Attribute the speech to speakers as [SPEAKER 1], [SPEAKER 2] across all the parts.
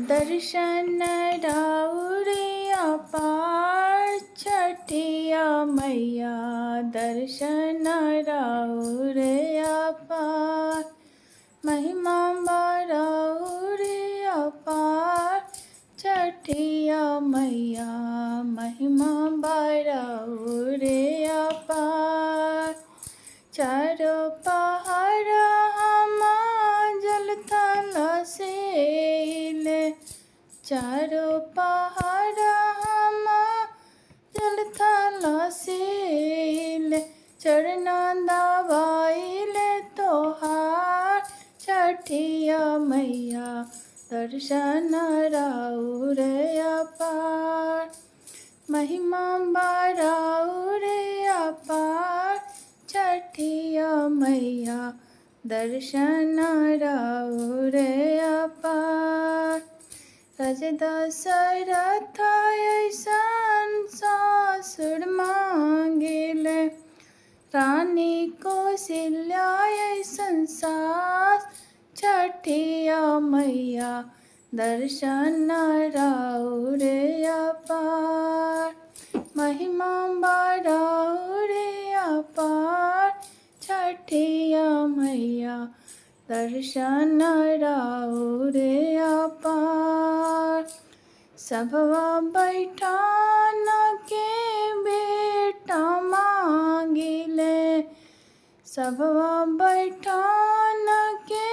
[SPEAKER 1] दर्शन राउरे अपार छठिया मैया, दर्शन राउरे अपार। महिमा राउरे अपार छठिया मैया, महिमा राउरे अपार। चारों पहाड़ हम जल थल सेले, चारों पहाड़ हम जल थल सेले। चरण दबाइले तोहार छठिया मैया, दर्शन राउरे अपार। महिमा राउरे अपार छठिया मैया, दर्शन राउरे अपार। राज दशरथ ऐसन सासुर मांगिले, रानी कौशल्या ऐसन सास छठिया मैया, दर्शन राउरे अपार। महिमा राउरे अपार छठिया मैया, दर्शन राउरे अपार। सबवा बैठान के बेटा मांगिले, सबवा बैठान के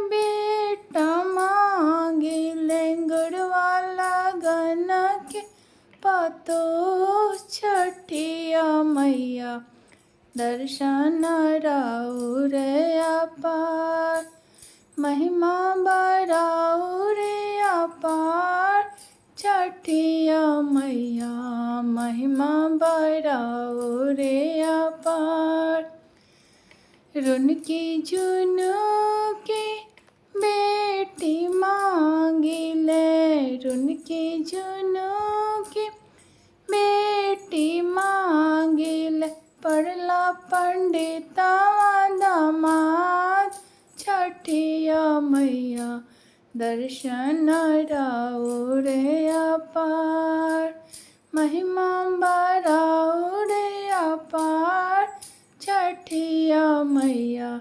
[SPEAKER 1] बेटा मांगिले। गुड़वा लगन के पतो छठिया मैया, दर्शन राउरे अपार। महिमा राउरे अपार छठिया मैया, महिमा राउरे अपार। रुनकी झुनुकी बेटी मांगिले, रुनकी झुनुकी बेटी मांगिले। पढ़ला पंडिता दामाद छठिया मैया, दर्शन राउरे अपार। महिमा राउरे अपार छठिया मैया,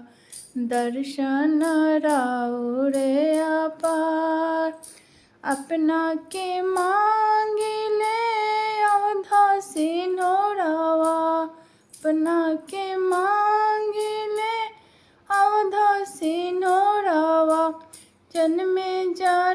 [SPEAKER 1] दर्शन राउरे अपार। अपना के मांगिले अवधा सिंहोरावा, अपना के मांगिले अवधा सिंहोरावा। जन्मे जा